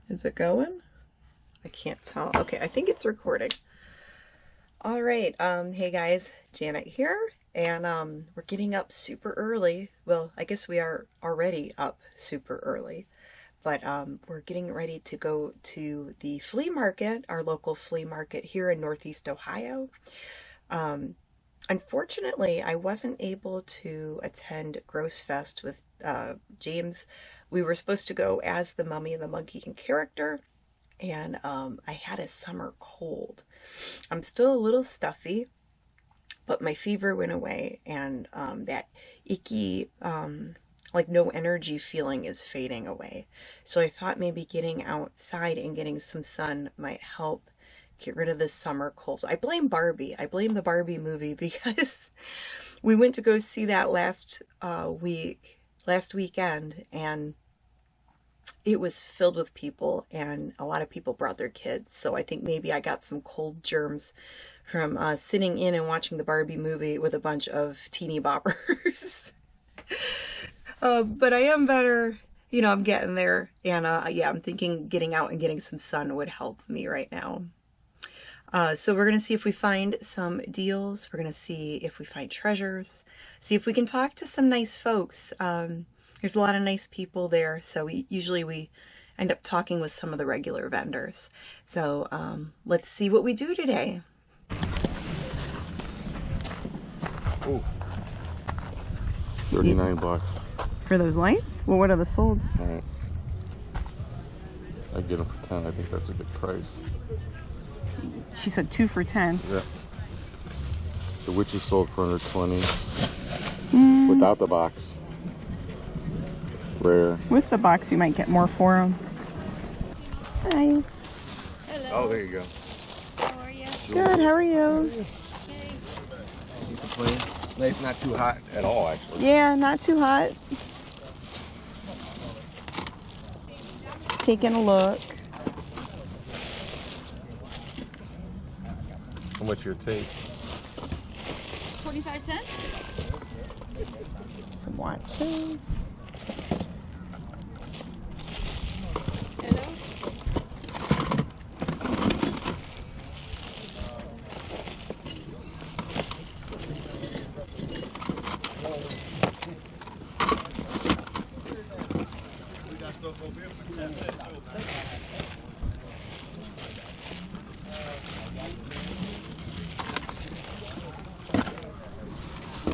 Is it going? I can't tell. Okay, I think it's recording. All right. Hey guys, Janet here, and we're getting up super early. Well, I guess we are already up super early, but we're getting ready to go to the flea market, our local flea market here in Northeast Ohio. Unfortunately, I wasn't able to attend Gross Fest with James. We were supposed to go as the Mummy and the Monkey in character, and I had a summer cold. I'm still a little stuffy, but my fever went away, and that icky, like no energy feeling is fading away. So I thought maybe getting outside and getting some sun might help get rid of this summer cold. I blame Barbie. I blame the Barbie movie because we went to go see that last weekend, and it was filled with people, and a lot of people brought their kids. So I think maybe I got some cold germs from sitting in and watching the Barbie movie with a bunch of teeny boppers. But I am better. You know, I'm getting there. And yeah, I'm thinking getting out and getting some sun would help me right now. So we're going to see if we find some deals. We're going to see if we find treasures. See if we can talk to some nice folks. There's a lot of nice people there, so we end up talking with some of the regular vendors. So let's see what we do today. Oh, 39 bucks. For those lights? Well, what are the solds? All right. I'd get them for 10. I think that's a good price. She said 2 for 10. Yeah. The witch is sold for under 20. Without the box. Rare. With the box, you might get more for them. Hi. Hello. Oh, there you go. How are you? Good, how are you? Hey. You complain? It's not too hot at all, actually. Yeah, not too hot. Just taking a look. How much your take? 25 cents? Some watches.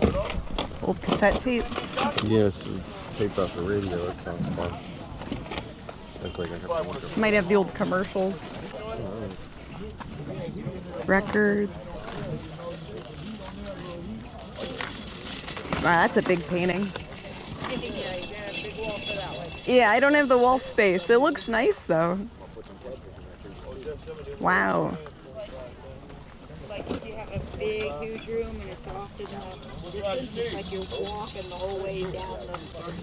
Hello? Old cassette tapes. Yes, it's taped off the radio. That sounds fun. That's like a Might have the old commercials. Records. Wow, that's a big painting. Yeah, I don't have the wall space. It looks nice though. Wow. Like if you have a big, huge room and it's off in the distance, it's like you're walking the whole way down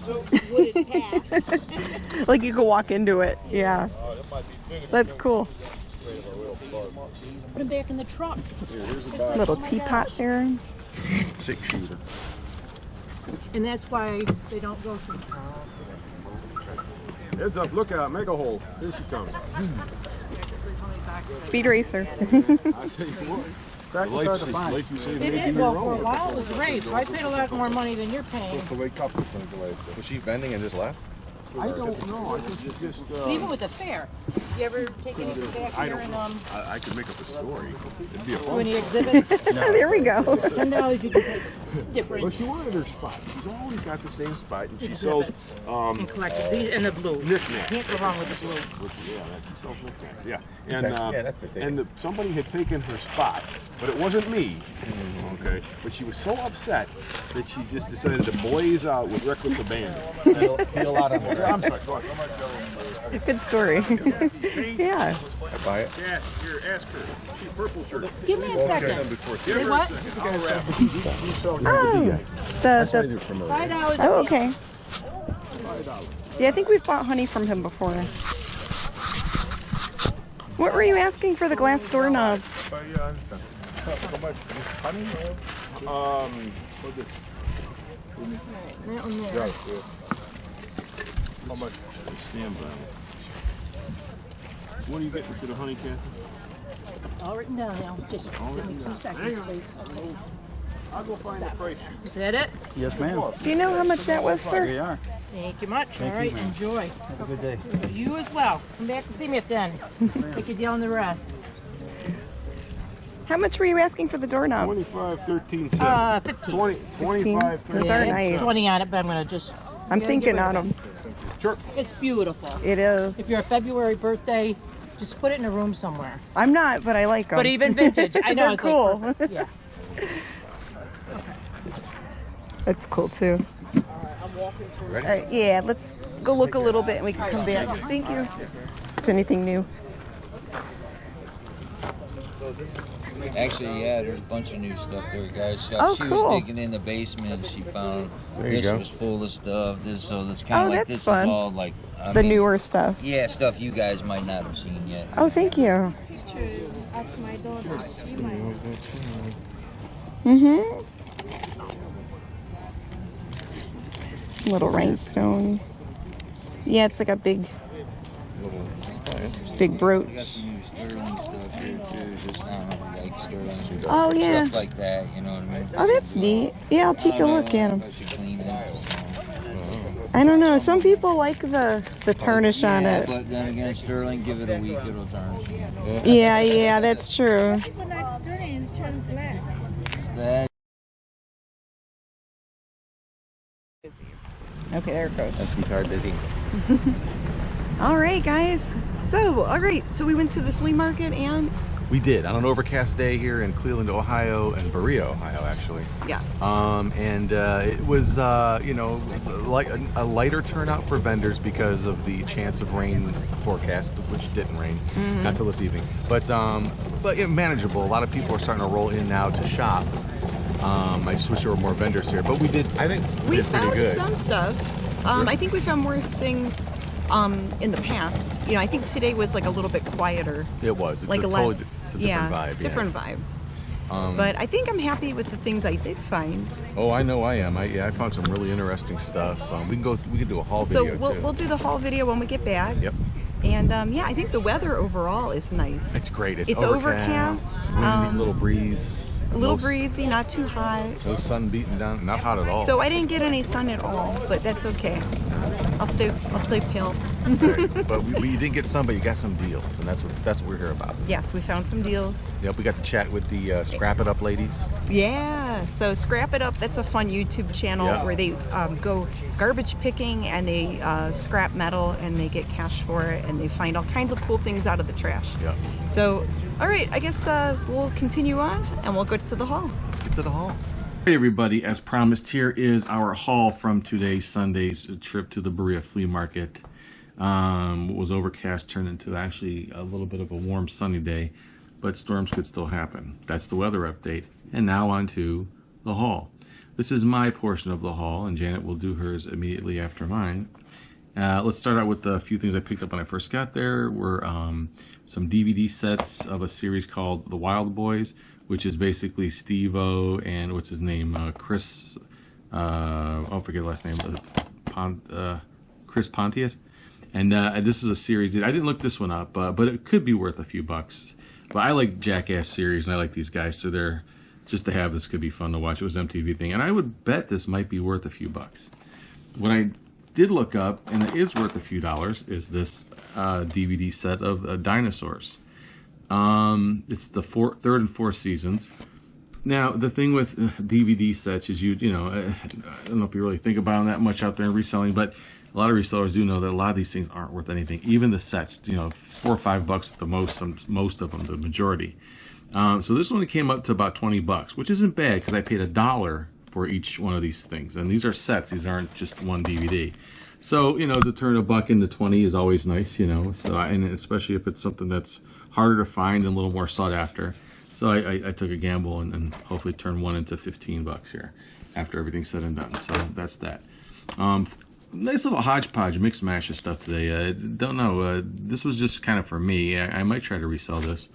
the wooded path. Like you could walk into it. Yeah. That's cool. Put them back in the truck. Little teapot there. 6-shooter. And that's why they don't go from... Heads up, look out, make a hole. Here she comes. Speed racer. I tell you what, practice hard to find. It is. Well, for a while it was a race, so I paid a lot more money than you're paying. Supposed to wake up this thing delayed. Was she bending and just left? I don't know. I think it's just. But even with the fair, you ever take anything back here and I could make up a story. It'd be a fun. when he exhibits? There we go. $10 you can take different. Well, she wanted her spot. She's always got the same spot, and she sells And collected these and the blue. knickknacks. Can't go wrong with the blue. Yeah, she sells knickknacks. Yeah, and Yeah, that's the thing. and somebody had taken her spot, but it wasn't me. Okay, but she was so upset that she just decided to blaze out with reckless abandon. Feel a lot on there. I'm sorry. Go on. Good story. Yeah. I buy it. Yeah, here, ask her. She's purple shirt. Give me a second. Say what? Oh, the $5. oh, okay. Yeah, I think we've bought honey from him before. What were you asking for the glass doorknob? Honey? That one there. How much? Stand by. What are you getting for the honey, Kathy? All written down now. Just give me 2 seconds, please. Okay. I'll go find the price. Is that it? Yes, ma'am. Do you know how much that was, sir? We are. Thank you much. All right, enjoy. Have a good day. You as well. Come back and see me at then. Take you down the rest. How much were you asking for the doorknobs? 25, 13 cents. 15. 25, 13 Those are nice. 20 on it, but I'm gonna just. I'm thinking on them. Sure. It's beautiful. It is. If you're a February birthday, just put it in a room somewhere. I'm not, but I like them. But even vintage, I know They're it's cool. Like perfect. Yeah. That's cool too. All right, yeah, let's go look a little bit and we can come back. Thank you. Is anything new? Actually, yeah, there's a bunch of new stuff there, guys. She cool. was digging in the basement and she found this was full of stuff. So this kind Oh, of like that's this fun. is all like The newer stuff. Yeah, stuff you guys might not have seen yet. Oh, thank you. Ask my daughter. Mm-hmm. Little rhinestone. Yeah, it's like a big We got brooch. some new sterling stuff here too. Just like sterling Oh, yeah. stuff like that. You know what I mean? Oh, that's neat. Yeah, I'll take a look at them. I should clean it. I don't know. Some people like the tarnish on Yeah, it. but then again, sterling, give it a week, it'll turn. Yeah, that's true. That Okay, there it goes. SD card busy. All right, guys. So we went to the flea market and We did on an overcast day here in Cleveland, Ohio, and Berea, Ohio, actually. yes. It was, you know, like a lighter turnout for vendors because of the chance of rain forecast, which didn't rain, not till this evening. But yeah, manageable. A lot of people are starting to roll in now to shop. I just wish there were more vendors here, but we did. I think we did pretty found good. some stuff. I think we found more things in the past. You know, I think today was like a little bit quieter. It was. It's Like a a totally less, it's a different vibe. different vibe. But I think I'm happy with the things I did find. Oh, I know I am. I found some really interesting stuff. We can do a haul So video too. we'll do the haul video when we get back. Yep. And yeah, I think the weather overall is nice. It's great. It's overcast. Windy, little breeze. A little No breezy, not too hot. No sun beating down. Not hot at all. So I didn't get any sun at all, but that's okay. I'll stay pale. Right. But we didn't get some, but you got some deals, and that's what we're here about. Yes, we found some deals. Yep, we got to chat with the Scrap It Up ladies. Yeah, so Scrap It Up, that's a fun YouTube channel Yeah. where they go garbage picking and they scrap metal and they get cash for it and they find all kinds of cool things out of the trash. Yep. So, all right, I guess we'll continue on and we'll go to the haul. Let's get to the haul. Hey everybody, as promised, here is our haul from today's Sunday's trip to the Berea Flea Market. It was overcast, turned into actually a little bit of a warm sunny day, but storms could still happen. That's the weather update. And now on to the haul. This is my portion of the haul, and Janet will do hers immediately after mine. Let's start out with a few things I picked up when I first got there. Were some DVD sets of a series called The Wild Boys, which is basically Steve-O and what's his name, Chris, I forget the last name, Chris Pontius. And this is a series that I didn't look this one up, but it could be worth a few bucks. But I like Jackass series and I like these guys, so they're just to have this could be fun to watch. It was an MTV thing, and I would bet this might be worth a few bucks. What I did look up, and it is worth a few dollars, is this DVD set of dinosaurs. It's the third and fourth seasons. Now, the thing with DVD sets is you know, I don't know if you really think about them that much out there in reselling, but a lot of resellers do know that a lot of these things aren't worth anything. Even the sets, you know, $4 or $5 at the most of them, the majority. So this one came up to about $20, which isn't bad because I paid $1 for each one of these things. And these are sets, these aren't just one DVD. So, you know, to turn $1 into 20 is always nice, you know, so, and especially if it's something that's harder to find and a little more sought after. So I took a gamble and hopefully turned one into $15 here after everything's said and done. So that's that. Nice little hodgepodge, mix mash of stuff today. Don't know. This was just kind of for me. I might try to resell this.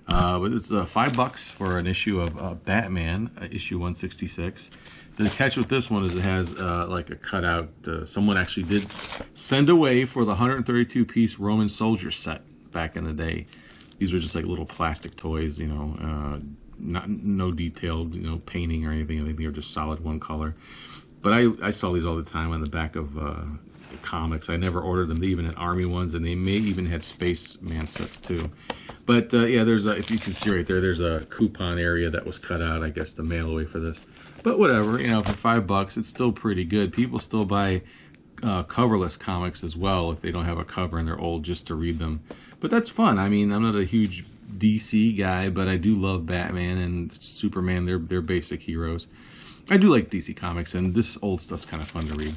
But it's $5 for an issue of Batman, issue 166. The catch with this one is it has like a cutout. Someone actually did send away for the 132-piece Roman soldier set back in the day. These were just like little plastic toys, you know, no detailed, you know, painting or anything. I think they were just solid one color. But I saw these all the time on the back of comics. I never ordered them. They even had Army ones, and they may even had Spaceman sets too. But yeah, there's if you can see right there, there's a coupon area that was cut out, I guess, to mail away for this. But whatever, you know, for $5, it's still pretty good. People still buy coverless comics as well if they don't have a cover and they're old, just to read them. But that's fun. I mean, I'm not a huge DC guy, but I do love Batman and Superman. They're basic heroes. I do like DC comics, and this old stuff's kind of fun to read.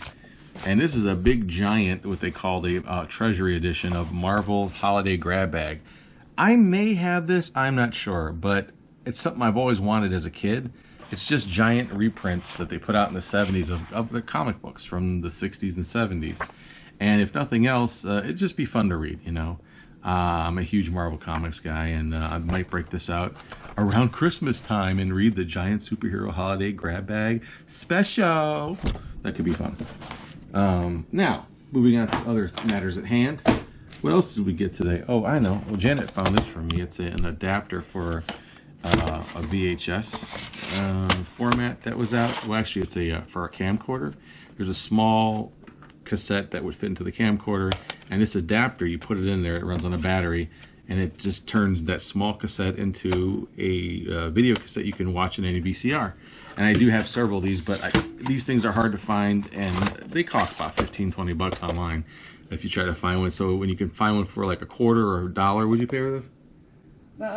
And this is a big giant, what they call the Treasury Edition of Marvel's Holiday Grab Bag. I may have this, I'm not sure, but it's something I've always wanted as a kid. It's just giant reprints that they put out in the 70s of the comic books from the 60s and 70s. And if nothing else, it'd just be fun to read, you know. I'm a huge Marvel Comics guy, and I might break this out around Christmas time and read the Giant Superhero Holiday Grab Bag Special. That could be fun. Now, moving on to other matters at hand. What else did we get today? Oh, I know. Well, Janet found this for me. It's an adapter for a VHS format that was out. Well, actually, it's for a camcorder. There's a small cassette that would fit into the camcorder, and this adapter, you put it in there, it runs on a battery, and it just turns that small cassette into a video cassette you can watch in any VCR. And I do have several of these, but these things are hard to find, and they cost about $15-20 online if you try to find one. So when you can find one for like a quarter or $1, would you pay for this?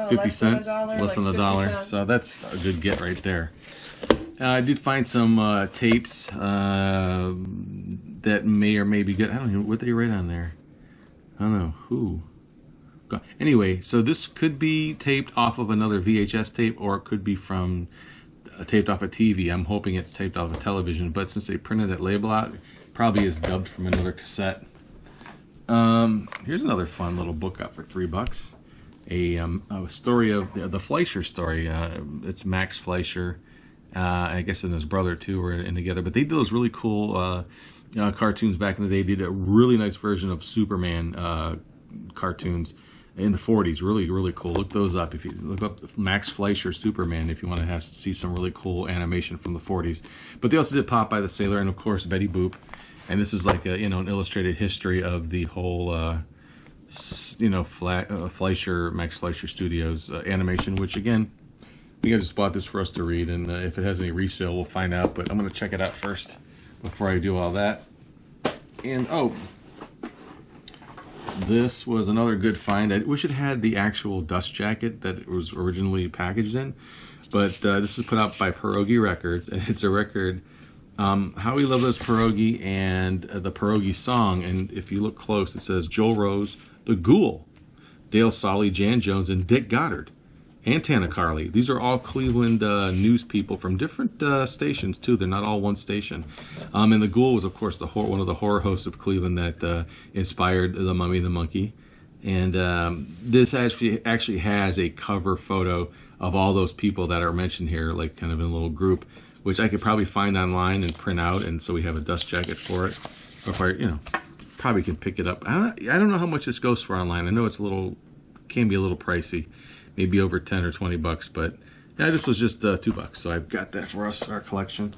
50 cents, less than $1. So that's a good get right there. I did find some tapes that may or may be good. I don't know what they write on there. I don't know who. Anyway, so this could be taped off of another VHS tape, or it could be from taped off a TV. I'm hoping it's taped off a television, but since they printed that label out, it probably is dubbed from another cassette. Here's another fun little book up for $3. A story of the Fleischer story. It's Max Fleischer. I guess and his brother too were in together, but they did those really cool cartoons back in the day. They did a really nice version of Superman cartoons in the 40s. Really, really cool. Look those up. If you look up Max Fleischer Superman, if you want to see some really cool animation from the 40s. But they also did Popeye the Sailor, and of course Betty Boop. And this is like an illustrated history of the whole Fleischer, Max Fleischer Studios animation, which again, I think I just bought this for us to read, and if it has any resale, we'll find out. But I'm going to check it out first before I do all that. And oh, this was another good find. I wish it had the actual dust jacket that it was originally packaged in, but this is put out by Pierogi Records, and it's a record, How We Love Those Pierogi, and the Pierogi song. And if you look close, it says Joel Rose, The Ghoul, Dale Solly, Jan Jones, and Dick Goddard. And Tana Carley. These are all Cleveland news people from different stations too. They're not all one station. And the Ghoul was, of course, one of the horror hosts of Cleveland that inspired The Mummy and the Monkey. And this actually has a cover photo of all those people that are mentioned here, like kind of in a little group, which I could probably find online and print out, and so we have a dust jacket for it. Or if I, probably can pick it up. I don't know how much this goes for online. I know it's can be a little pricey. Maybe over 10 or 20 bucks, but yeah, this was just $2, so I've got that for us, our collection.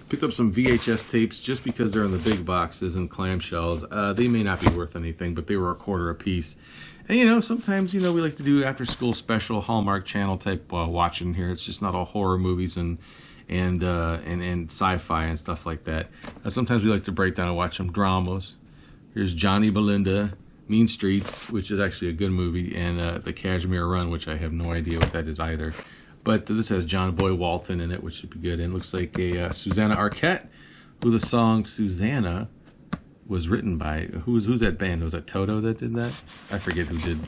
Picked up some VHS tapes just because they're in the big boxes and clamshells. They may not be worth anything, but they were $1 a piece. And sometimes we like to do after school special Hallmark Channel type watching here. It's just not all horror movies and sci-fi and stuff like that. Sometimes we like to break down and watch some dramas. Here's Johnny Belinda, Mean Streets, which is actually a good movie, and The Kashmir Run, which I have no idea what that is either. But this has John Boy Walton in it, which should be good. And it looks like a Susanna Arquette, who the song Susanna was written by. Who's that band? Was that Toto that did that? I forget who did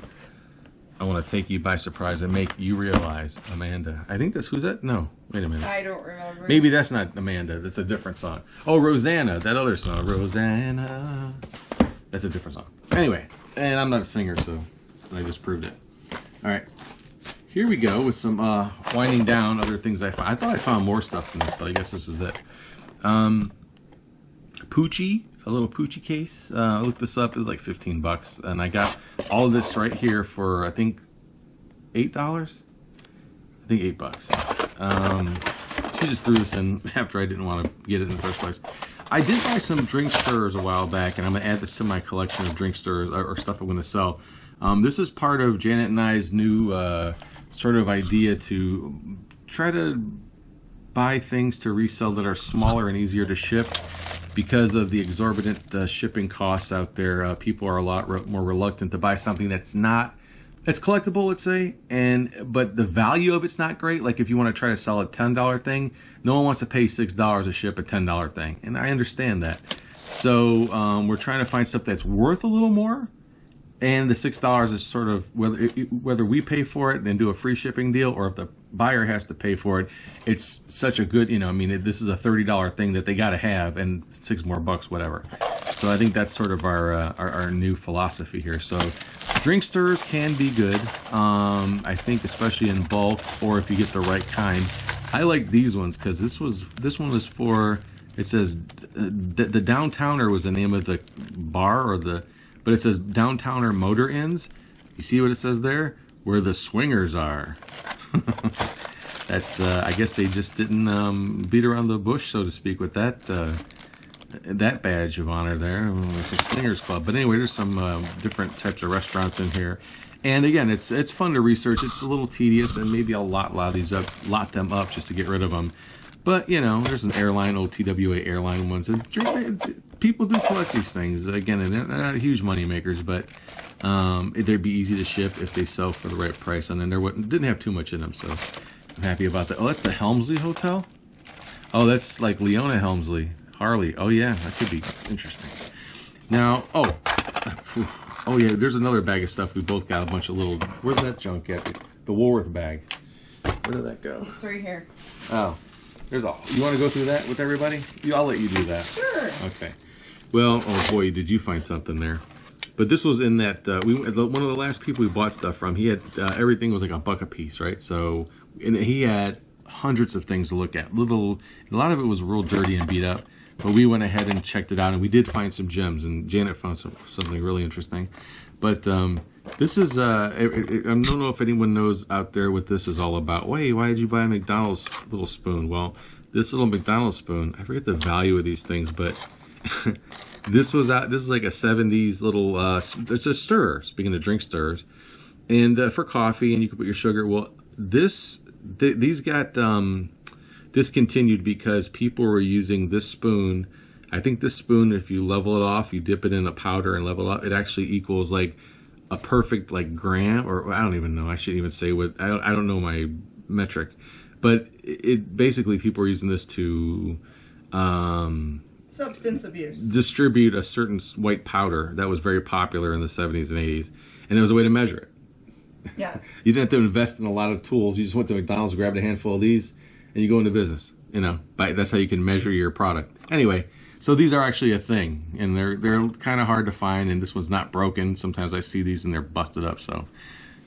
I Want to Take You by Surprise and Make You Realize. Amanda. I think who's that? No, wait a minute. I don't remember. Maybe that's not Amanda. That's a different song. Oh, Rosanna, that other song. Rosanna. That's a different song. Anyway, and I'm not a singer, so I just proved it. All right, here we go with some winding down other things I found. I thought I found more stuff than this, but I guess this is it. Poochie, a little Poochie case. I looked this up. It was like $15, and I got all of this right here for I think $8. I think $8. She just threw this in after I didn't want to get it in the first place. I did buy some drink stirrers a while back, and I'm going to add this to my collection of drink stirrers or stuff I'm going to sell. This is part of Janet and I's new sort of idea to try to buy things to resell that are smaller and easier to ship. Because of the exorbitant shipping costs out there, people are a lot more reluctant to buy something that's collectible, let's say, but the value of it's not great. Like if you want to try to sell a $10 thing, no one wants to pay $6 to ship a $10 thing, and I understand that. So we're trying to find stuff that's worth a little more, and the $6 is sort of whether we pay for it and do a free shipping deal, or if the buyer has to pay for it. It's such a good, this is a $30 thing that they got to have, and $6 more, whatever. So I think that's sort of our new philosophy here. So drink stirrers can be good, I think, especially in bulk, or if you get the right kind. I like these ones because this one was for, it says the Downtowner was the name of the bar, but it says Downtowner Motor Inns. You see what it says there? Where the swingers are. That's I guess they just didn't beat around the bush, so to speak, with that badge of honor there. It's a swingers club. But anyway, there's some different types of restaurants in here, and again, it's fun to research. It's a little tedious, and maybe I'll lot them up just to get rid of them. But there's an airline, old TWA airline ones, and people do collect these things. Again, they're not huge money makers, but they'd be easy to ship if they sell for the right price, and then didn't have too much in them, so I'm happy about that. Oh, that's the Helmsley Hotel? Oh, that's like Leona Helmsley. Harley. Oh, yeah, that could be interesting. Now, oh yeah, there's another bag of stuff. We both got a bunch of little, where's that junk at? The Woolworth bag. Where did that go? It's right here. Oh, there's all. You want to go through that with everybody? I'll let you do that. Sure. Okay. Well, oh boy, did you find something there. But this was in that, one of the last people we bought stuff from, he had, everything was like $1 a piece, right? So, and he had hundreds of things to look at. A lot of it was real dirty and beat up, but we went ahead and checked it out, and we did find some gems, and Janet found something really interesting. But this is, I don't know if anyone knows out there what this is all about. Wait, why did you buy a McDonald's little spoon? Well, this little McDonald's spoon, I forget the value of these things, but this is like a 70s little, it's a stirrer, speaking of drink stirrers, and for coffee, and you can put your sugar. Well, these got discontinued because people were using this spoon. I think this spoon, if you level it off, you dip it in a powder and level it up, it actually equals like a perfect like gram, or I don't even know. I shouldn't even say what, I don't know my metric, but it basically, people were using this to Substance abuse. Distribute a certain white powder that was very popular in the 70s and 80s, and it was a way to measure it. Yes. You didn't have to invest in a lot of tools. You just went to McDonald's, grabbed a handful of these, and you go into business. That's how you can measure your product. Anyway, so these are actually a thing, and they're kind of hard to find, and this one's not broken. Sometimes I see these and they're busted up. So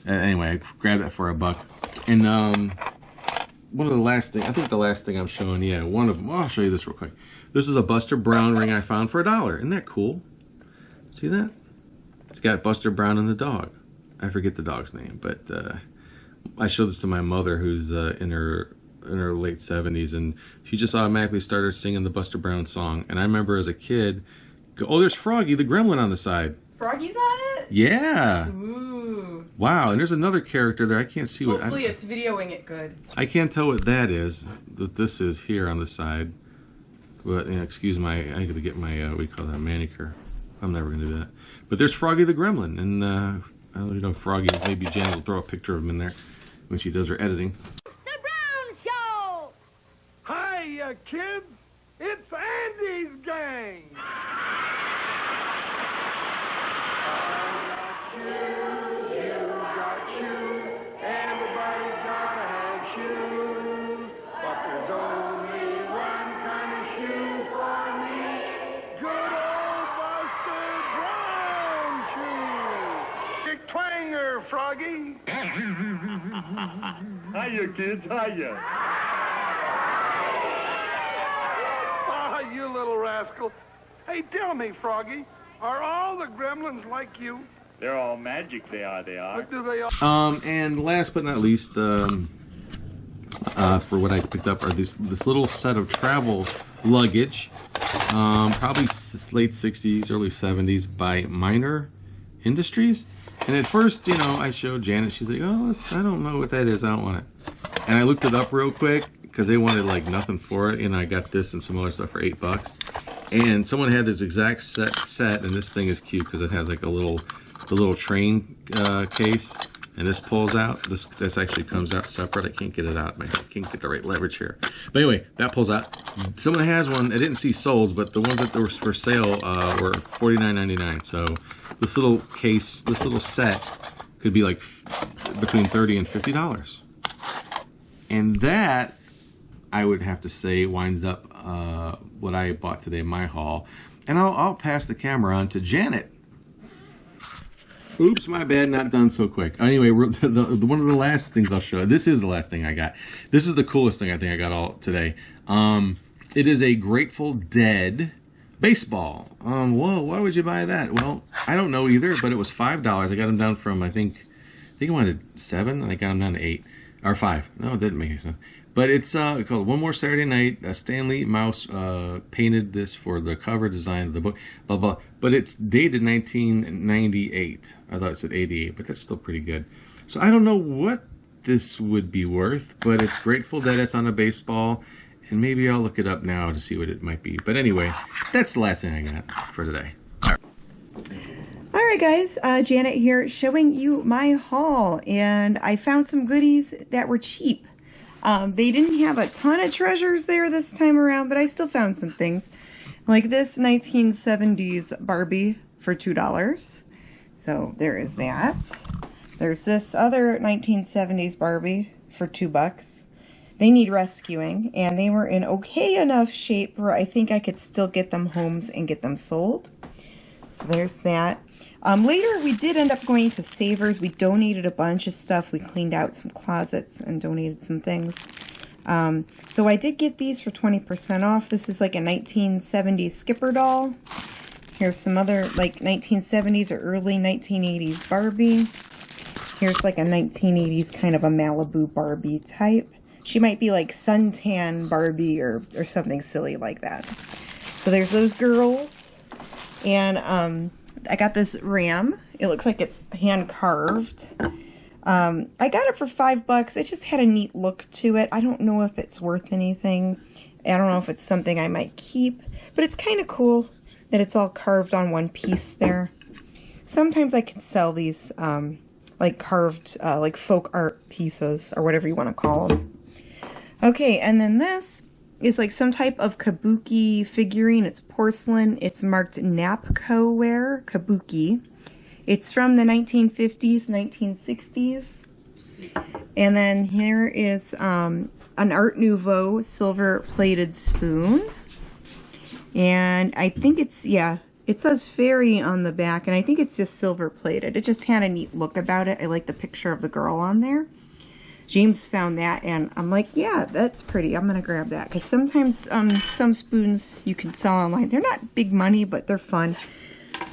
anyway, I grabbed that for $1. And one of the last thing, I think the last thing I'm showing, yeah, one of them. I'll show you this real quick. This is a Buster Brown ring I found for $1. Isn't that cool? See that? It's got Buster Brown and the dog. I forget the dog's name, but I showed this to my mother, who's in her late 70s, and she just automatically started singing the Buster Brown song. And I remember as a kid, oh, there's Froggy the Gremlin on the side. Froggy's on it? Yeah. Ooh. Wow, and there's another character there. I can't see what. Hopefully it's videoing it good. I can't tell what that is. That this is here on the side. But excuse my, I got to get my what do you call that, manicure. I'm never gonna do that. But there's Froggy the Gremlin, and I don't know, Froggy. Maybe Janet will throw a picture of him in there when she does her editing. The Brown Show! Hiya, kids! It's Andy's gang! Froggy. Hiya, kids. Hiya. Ah, you little rascal. Hey, tell me, Froggy, are all the gremlins like you? They're all magic, they are. What do they all... And last but not least, for what I picked up are this little set of travel luggage, probably late 60s, early 70s by Minor Industries. And at first, you know, I showed Janet, she's like, oh, I don't know what that is, I don't want it. And I looked it up real quick, because they wanted like nothing for it, and I got this and some other stuff for $8. And someone had this exact set, and this thing is cute because it has like the little train case, and this pulls out. This actually comes out separate. I can't get it out. I can't get the right leverage here. But anyway, that pulls out. Someone has one. I didn't see sold, but the ones that were for sale were $49.99. So this little case, this little set, could be like between $30 and $50. And that, I would have to say, winds up what I bought today in my haul. And I'll pass the camera on to Janet. Oops, my bad, not done so quick. Anyway, one of the last things I'll show. This is the last thing I got. This is the coolest thing I think I got all today. It is a Grateful Dead baseball. Whoa, why would you buy that? Well, I don't know either, but it was $5. I got them down from I think I wanted 7, and I got them down to 8 or 5. No, it didn't make any sense. But it's called One More Saturday Night. Stanley Mouse painted this for the cover design of the book, blah, blah. But it's dated 1998. I thought it said 88, but that's still pretty good. So I don't know what this would be worth, but it's Grateful that it's on a baseball, and maybe I'll look it up now to see what it might be. But anyway, that's the last thing I got for today. All right, guys, Janet here showing you my haul, and I found some goodies that were cheap. They didn't have a ton of treasures there this time around, but I still found some things. Like this 1970s Barbie for $2. So there is that. There's this other 1970s Barbie for $2. They need rescuing, and they were in okay enough shape where I think I could still get them homes and get them sold. So there's that. Later, we did end up going to Savers. We donated a bunch of stuff. We cleaned out some closets and donated some things. So I did get these for 20% off. This is like a 1970s Skipper doll. Here's some other like 1970s or early 1980s Barbie. Here's like a 1980s kind of a Malibu Barbie type. She might be like suntan Barbie or something silly like that. So there's those girls. And I got this ram. It looks like it's hand carved. I got it for $5. It just had a neat look to it. I don't know if it's worth anything. I don't know if it's something I might keep, but it's kind of cool that it's all carved on one piece there. Sometimes I can sell these like carved like folk art pieces or whatever you want to call them. Okay, and then this is like some type of kabuki figurine. It's porcelain. It's marked Napco ware, kabuki. It's from the 1950s, 1960s. And then here is an Art Nouveau silver-plated spoon. And I think it's, yeah, it says fairy on the back, and I think it's just silver-plated. It just had a neat look about it. I like the picture of the girl on there. James found that, and I'm like, yeah, that's pretty. I'm going to grab that. Because sometimes some spoons you can sell online. They're not big money, but they're fun.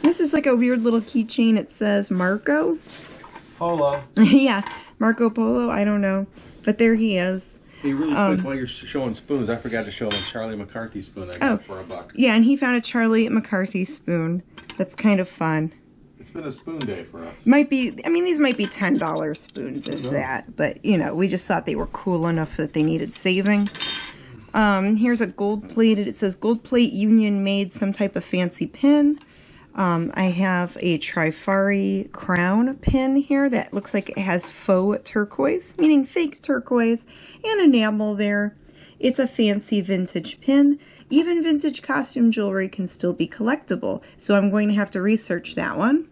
This is like a weird little keychain. It says Marco Polo. Yeah, Marco Polo. I don't know. But there he is. Hey, really quick, while you're showing spoons, I forgot to show him a Charlie McCarthy spoon I got for $1. Yeah, and he found a Charlie McCarthy spoon. That's kind of fun. It's been a spoon day for us. Might be, I mean, these might be $10 spoons, if that. But, you know, we just thought they were cool enough that they needed saving. Here's a gold-plated, it says gold plate union made, some type of fancy pin. I have a Trifari crown pin here that looks like it has faux turquoise, meaning fake turquoise, and enamel there. It's a fancy vintage pin. Even vintage costume jewelry can still be collectible, so I'm going to have to research that one.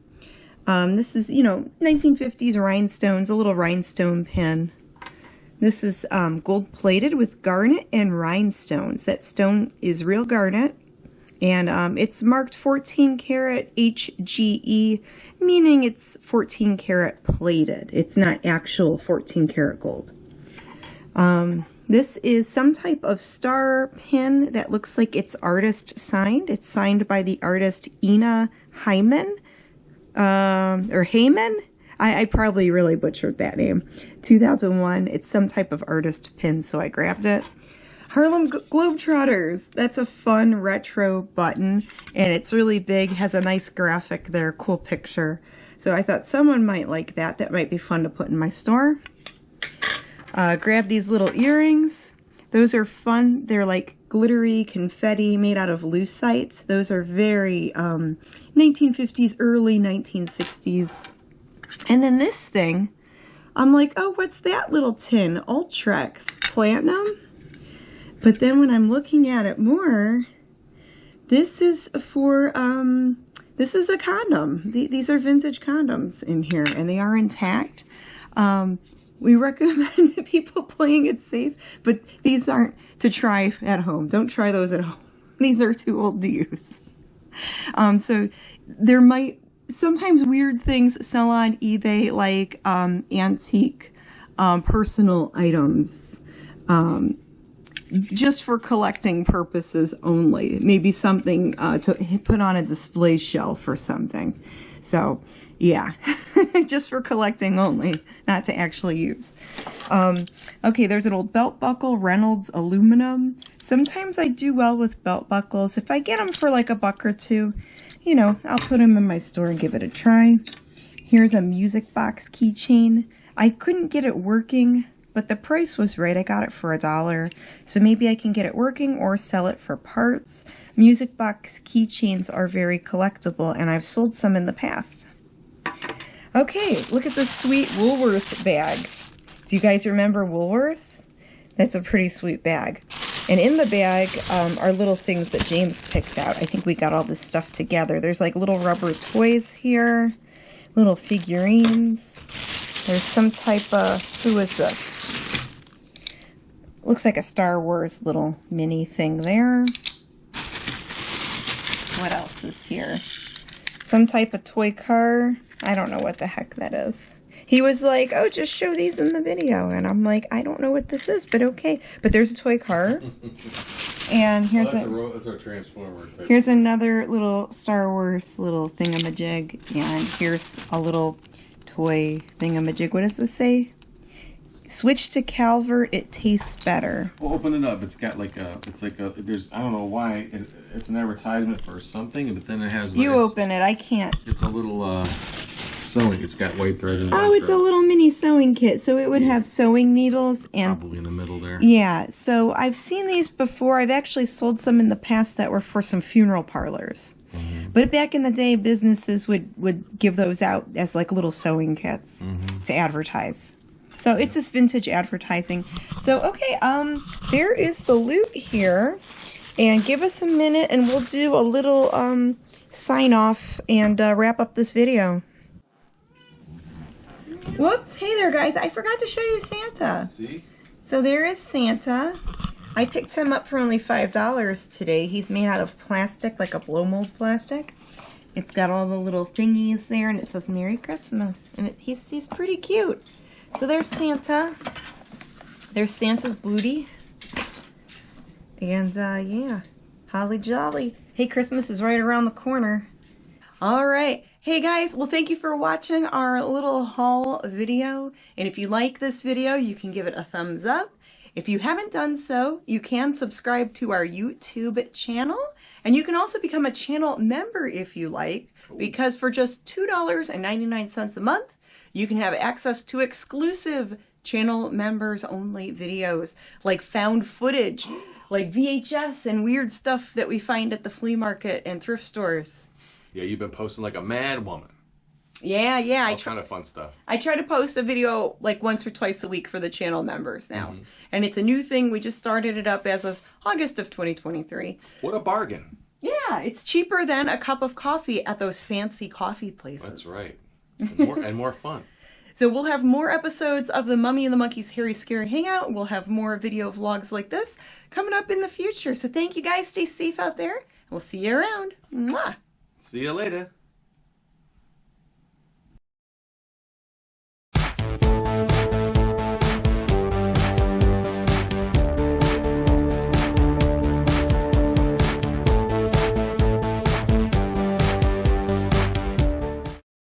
This is, you know, 1950s rhinestones, a little rhinestone pin. This is gold-plated with garnet and rhinestones. That stone is real garnet. And it's marked 14 karat HGE, meaning it's 14 karat plated. It's not actual 14 karat gold. This is some type of star pin that looks like it's artist signed. It's signed by the artist Ina Hyman, or Heyman. I probably really butchered that name. 2001. It's some type of artist pin, so I grabbed it. Harlem Globetrotters. That's a fun retro button, and it's really big. Has a nice graphic there, cool picture. So I thought someone might like that. That might be fun to put in my store. Grab these little earrings. Those are fun. They're like glittery confetti made out of lucite. Those are very 1950s, early 1960s. And then this thing, I'm like, oh, what's that little tin? Ultrex Platinum? But then when I'm looking at it more, this is for, this is a condom. These are vintage condoms in here, and they are intact. We recommend people playing it safe, but these aren't to try at home. Don't try those at home. These are too old to use. So there might, sometimes weird things sell on eBay, like antique personal items, just for collecting purposes only. Maybe something to put on a display shelf or something. So yeah, just for collecting only, not to actually use. Okay, there's an old belt buckle, Reynolds aluminum. Sometimes I do well with belt buckles. If I get them for like $1 or $2, you know, I'll put them in my store and give it a try. Here's a music box keychain. I couldn't get it working, but the price was right. I got it for $1. So maybe I can get it working or sell it for parts. Music box keychains are very collectible, and I've sold some in the past. Okay, look at this sweet Woolworth bag. Do you guys remember Woolworths? That's a pretty sweet bag. And in the bag are little things that James picked out. I think we got all this stuff together. There's like little rubber toys here, little figurines. There's some type of, who is this? Looks like a Star Wars little mini thing there. What else is here? Some type of toy car. I don't know what the heck that is. He was like, oh, just show these in the video. And I'm like, I don't know what this is, but okay. But there's a toy car. And here's that's a Transformer type. Here's another little Star Wars little thingamajig. And here's a little toy thingamajig. What does this say? Switch to Calvert, it tastes better. Well, open it up. It's got like a, it's like a, there's, I don't know why, it's an advertisement for something, but then it has... You open it, I can't. It's a little sewing. It's got white thread in it. Oh, it's a little mini sewing kit. So it would have sewing needles and... Probably in the middle there. Yeah, so I've seen these before. I've actually sold some in the past that were for some funeral parlors. Mm-hmm. But back in the day, businesses would give those out as like little sewing kits to advertise. So it's this vintage advertising. So, okay, there is the loot here. And give us a minute and we'll do a little sign off and wrap up this video. Whoops, hey there guys, I forgot to show you Santa. See? So there is Santa. I picked him up for only $5 today. He's made out of plastic, like a blow mold plastic. It's got all the little thingies there and it says Merry Christmas. And he's pretty cute. So there's Santa. There's Santa's booty. And yeah, holly jolly. Hey, Christmas is right around the corner. All right. Hey guys, well thank you for watching our little haul video. And if you like this video, you can give it a thumbs up. If you haven't done so, you can subscribe to our YouTube channel. And you can also become a channel member if you like, because for just $2.99 a month, you can have access to exclusive channel members only videos, like found footage, like VHS and weird stuff that we find at the flea market and thrift stores. Yeah, you've been posting like a mad woman. Yeah. All kind of fun stuff. I try to post a video like once or twice a week for the channel members now. And it's a new thing. We just started it up as of August of 2023. What a bargain. Yeah, it's cheaper than a cup of coffee at those fancy coffee places. That's right. And more fun. So we'll have more episodes of the Mummy and the Monkey's Hairy Scary Hangout. We'll have more video vlogs like this coming up in the future. So thank you guys. Stay safe out there. We'll see you around. Mwah. See you later.